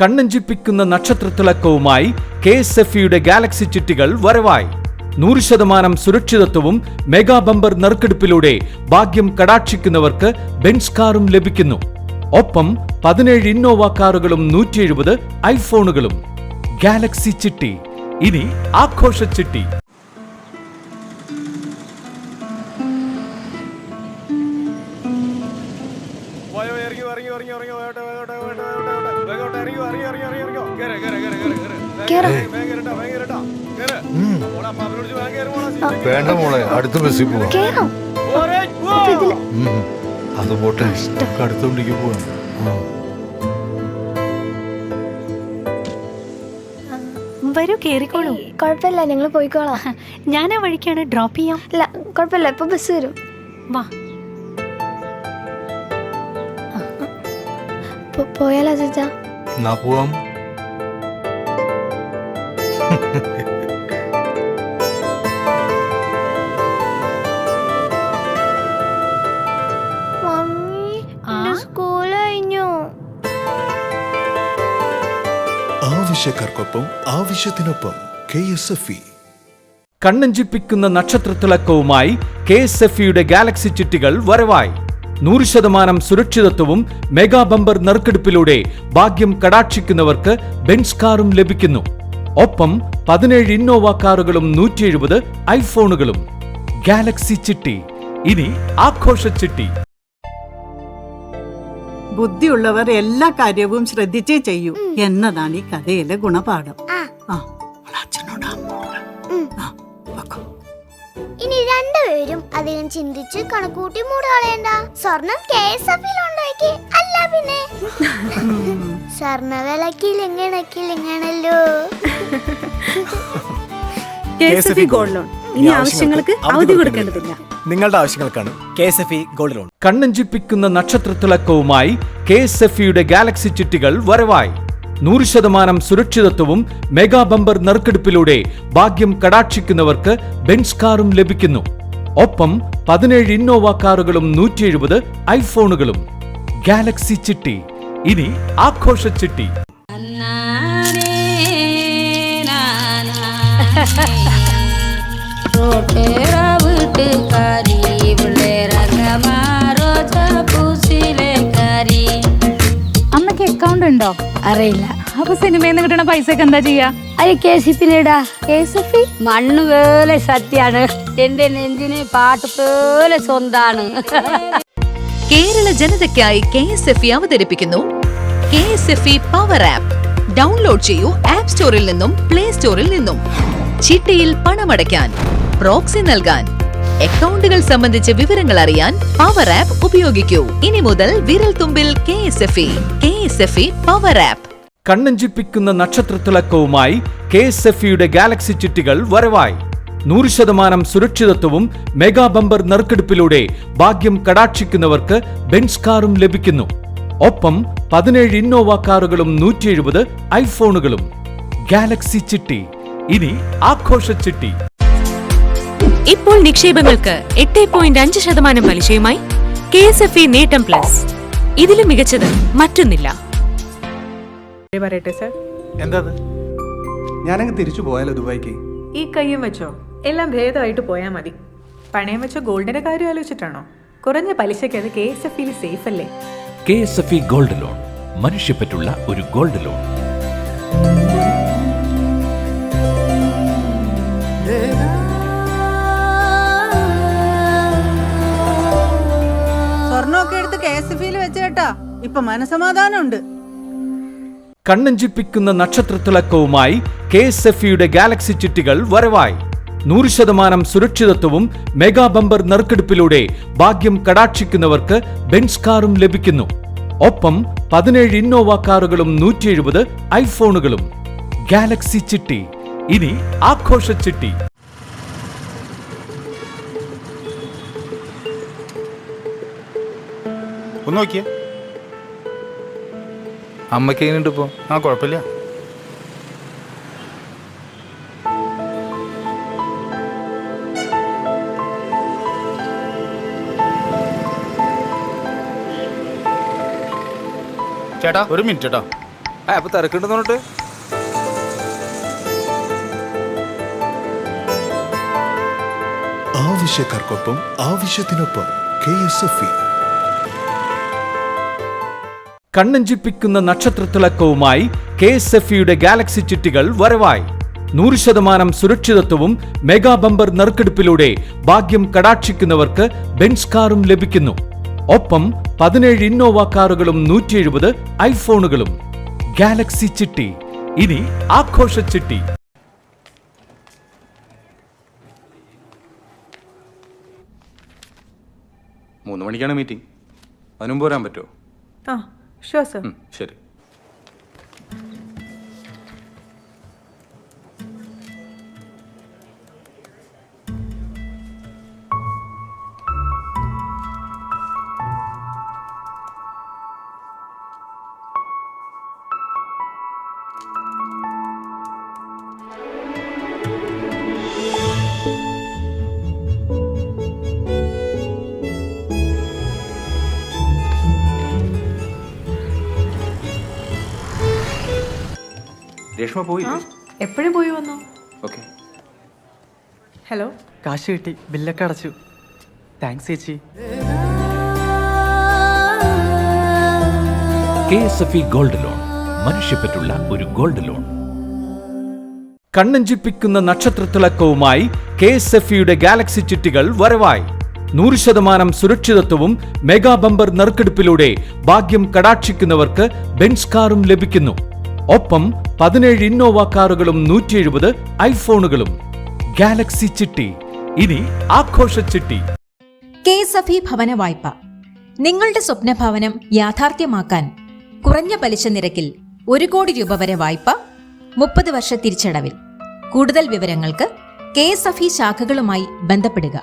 കണ്ണഞ്ചിപ്പിക്കുന്ന നക്ഷത്രത്തിളക്കവുമായി KSFE-യുടെ Galaxy ചിട്ടികൾ വരവായി. 100% സുരക്ഷിതത്വവും mega bumper നറുക്കെടുപ്പിലൂടെ ഭാഗ്യം കടാക്ഷിക്കുന്നവർക്ക് ബെൻസ് കാറും ലഭിക്കുന്നു. ഒപ്പം 17 ഇന്നോവ കാറുകളും 170 ഐഫോണുകളും. ഗാലക്സി ചിട്ടി, ഇനി ആഘോഷ ചിട്ടി. വേണ്ട മോളെ, അടുത്ത ബസ്സിൽ പോവാം. അത് പോട്ടെ, അടുത്ത വണ്ടിക്ക് പോവാം. വരൂ, കേറിക്കോളൂ. കുഴപ്പമില്ല, ഞങ്ങൾ പോയിക്കോളാം. ഞാൻ ആ വഴിക്കാണ്, ഡ്രോപ്പ് ചെയ്യാം. ഇല്ല കുഴപ്പമില്ല, ഇപ്പൊ ബസ് വരും. വാ. പോയാലോ ചേച്ചാ? എന്നാ പോവാം. ആവശ്യക്കാർക്കൊപ്പം ആവശ്യത്തിനൊപ്പം KSFE. കണ്ണഞ്ചിപ്പിക്കുന്ന നക്ഷത്രത്തിളക്കവുമായി KSFE-യുടെ ഗാലക്സി ചിട്ടികൾ വരവായി. 100% സുരക്ഷിതത്വവും മെഗാ ബമ്പർ നറുക്കെടുപ്പിലൂടെ ഭാഗ്യം കടാക്ഷിക്കുന്നവർക്ക് ബെൻസ് കാറും ലഭിക്കുന്നു. ഒപ്പം 17 ഇന്നോവ കാറുകളും 170 ഐഫോണുകളും. ഗാലക്സി ചിട്ടി, ഇനി ആഘോഷ ചിട്ടി. ബുദ്ധിയുള്ളവർ എല്ലാ കാര്യവും ശ്രദ്ധിച്ചേ ചെയ്യൂ എന്നതാണ് ഈ കഥയിലെ ഗുണപാഠം. ഇനി രണ്ടുപേരും അധികം ചിന്തിച്ച് കണക്കൂട്ടി മൂട് കളയണ്ട. സ്വർണം KSFE-യിലുണ്ടാക്കി അല്ല പിന്നെ സ്വർണ്ണ വിലക്കിലിങ്ങണല്ലോ. KSFE ഗോൾഡ് ലോൺ ഇനി ആവശ്യങ്ങൾക്ക് അവധി കൊടുക്കേണ്ടതില്ല. നിങ്ങളുടെ ആവശ്യങ്ങൾക്കാണ് KSFE ഗോൾഡ് ലോൺ. കണ്ണഞ്ചിപ്പിക്കുന്ന നക്ഷത്രത്തിളക്കവുമായി KSFE-യുടെ ഗാലക്സി ചിട്ടികൾ വരവായി. 100% സുരക്ഷിതത്വവും മെഗാ ബമ്പർ നറുക്കെടുപ്പിലൂടെ ഭാഗ്യം കടാക്ഷിക്കുന്നവർക്ക് ബെൻസ് കാറും ലഭിക്കുന്നു. ഒപ്പം 17 ഇന്നോവ കാറുകളും 170 ഐഫോണുകളും. ഗാലക്സി ചിട്ടി, ഇനി ആഘോഷ ചിട്ടി. അമ്മക്ക് അക്കൗണ്ട് ഉണ്ടോ? അറിയില്ല. അപ്പൊ സിനിമയിൽ നിന്ന് കിട്ടണ പൈസക്ക് എന്താ ചെയ്യാ? അത് KSFE-യിലിടാ. KSFE മണ്ണ് പോലെ സത്യാണ്, എന്റെ നെഞ്ചിന് പാട്ട് പോലെ സ്വന്താണ്. കേരള ജനതയ്ക്കായി KSFE അവതരിപ്പിക്കുന്നു KSFE പവർ ആപ്പ്. ഡൗൺലോഡ് ചെയ്യൂ ആപ്പ് സ്റ്റോറിൽ നിന്നും പ്ലേ സ്റ്റോറിൽ നിന്നും. ചിട്ടിയിൽ പണമടയ്ക്കാൻ, പ്രോക്സി നൽകാൻ, അക്കൗണ്ടുകൾ സംബന്ധിച്ച വിവരങ്ങൾ അറിയാൻ പവർ ആപ്പ് ഉപയോഗിക്കൂ. ഇനി മുതൽ വിരൽ തുമ്പിൽ KSFE പവർ ആപ്പ്. കണ്ണഞ്ചിപ്പിക്കുന്ന നക്ഷത്രത്തിളക്കവുമായി KSFE-യുടെ ഗാലക്സി ചിട്ടികൾ വരവായി. 100% സുരക്ഷിതത്വവും മെഗാ ബമ്പർ നറുക്കെടുപ്പിലൂടെ ഭാഗ്യം കടാക്ഷിക്കുന്നവർക്ക് ബെൻസ് കാറും ലഭിക്കുന്നു. ഒപ്പം 17 ഇന്നോവ കാറുകളും 170 ഐഫോണുകളും. ഗാലക്സി ചിട്ടി, ഇനി ആഘോഷ ചിട്ടി. ഇപ്പോൾ നിക്ഷേപങ്ങൾക്ക് 8.5% പലിശയുമായി KSFE നേട്ടം പ്ലസ്. ഇതിലും മികച്ചത് മറ്റൊന്നില്ല. പറയട്ടെ സർ. എന്താ ഞാനങ്ങ് തിരിച്ചു പോയാലോ ദുബായിക്ക്? ഈ കയ്യും വെച്ചോ, എല്ലാം ഭേദമായിട്ട് പോയാൽ മതി. പണയം വെച്ചോ ഗോൾഡിന്റെ കാര്യം ആലോചിച്ചിട്ടാണോ? കുറഞ്ഞ പലിശയ്ക്ക് അത് KSFE-യിൽ സേഫ് അല്ലേ? KSFE ഗോൾഡ് ലോൺ, മനുഷ്യപ്പറ്റുള്ള ഒരു ഗോൾഡ് ലോൺ. സ്വർണ്ണമൊക്കെ എടുത്ത് KSFE-യിൽ വെച്ചേട്ടാ, ഇപ്പൊ മനസമാധാനമുണ്ട്. കണ്ണഞ്ചിപ്പിക്കുന്ന നക്ഷത്രത്തിളക്കവുമായി KSFE-യുടെ ഗാലക്സി ചിട്ടികൾ വരവായി. 100% സുരക്ഷിതത്വവും മെഗാ ബമ്പർ നറുക്കെടുപ്പിലൂടെ ഭാഗ്യം കടാക്ഷിക്കുന്നവർക്ക് ബെൻസ് കാറും ലഭിക്കുന്നു. ഒപ്പം 17 ഇന്നോവ കാറുകളും 170 ഐഫോണുകളും. ഗാലക്സി ചിട്ടി, ഇനി ആഘോഷ ചിട്ടി. ഒന്ന് നോക്കിയേ, അമ്മയ്ക്ക് എങ്ങനെയുണ്ട് ഇപ്പോ? ആ, കുഴപ്പമില്ല. ചേട്ടാ ഒരു മിനിറ്റ് ചേട്ടാ. അപ്പൊ തിരക്കുണ്ടെന്ന് പറഞ്ഞിട്ട് ആവശ്യക്കാർക്കൊപ്പം ആവശ്യത്തിനൊപ്പം KSFE. കണ്ണഞ്ചിപ്പിക്കുന്ന നക്ഷത്രത്തിളക്കവുമായി KSFEയുടെ ഗാലക്സി ചിട്ടികൾ വരവായി. 100% സുരക്ഷിതത്വവും മെഗാ ബമ്പർ നറുക്കെടുപ്പിലൂടെ ഭാഗ്യം കടാക്ഷിക്കുന്നവർക്ക് ബെൻസ് കാറും ലഭിക്കുന്നു. ഒപ്പം 17 ഇന്നോവ കാറുകളും 170 ഐഫോണുകളും. ഗാലക്സി ചിട്ടി ഇനി ആഘോഷ ചിട്ടി. മൂന്ന് മണിക്കാണ് മീറ്റിംഗ്. അതിനുമുമ്പ് വരാൻ പറ്റുമോ? ആ ഷുവർ സർ. ശരി. രേഷ്മ പോയി? എപ്പോഴും പോയി വന്നു. ഓക്കെ. ഹലോ. കാശ് കിട്ടി, ബില്ലൊക്കെ അടച്ചു. താങ്ക്സ് ചേച്ചി. KSFE ഗോൾഡ് ലോൺ, മനുഷ്യപ്പറ്റുള്ള ഒരു ഗോൾഡ് ലോൺ. കണ്ണഞ്ചിപ്പിക്കുന്ന നക്ഷത്രത്തിളക്കവുമായി KSFEയുടെ ഗാലക്സി ചിട്ടികൾ വരവായി. 100% സുരക്ഷിതത്വവും മെഗാ ബമ്പർ നറുക്കെടുപ്പിലൂടെ ഭാഗ്യം കടാക്ഷിക്കുന്നവർക്ക് ബെൻസ് കാറും ലഭിക്കുന്നു. ഒപ്പം 17 ഇന്നോവ കാറുകളും 170 ഐഫോണുകളും. ഗാലക്സി ചിട്ടി ഇനി ആഘോഷ ചിട്ടി. KSFE ഭവന വായ്പ. നിങ്ങളുടെ സ്വപ്ന ഭവനം യാഥാർത്ഥ്യമാക്കാൻ കുറഞ്ഞ പലിശ നിരക്കിൽ 1 കോടി രൂപ വരെ വായ്പ, 30 വർഷ തിരിച്ചടവിൽ. കൂടുതൽ വിവരങ്ങൾക്ക് KSFE ശാഖകളുമായി ബന്ധപ്പെടുക.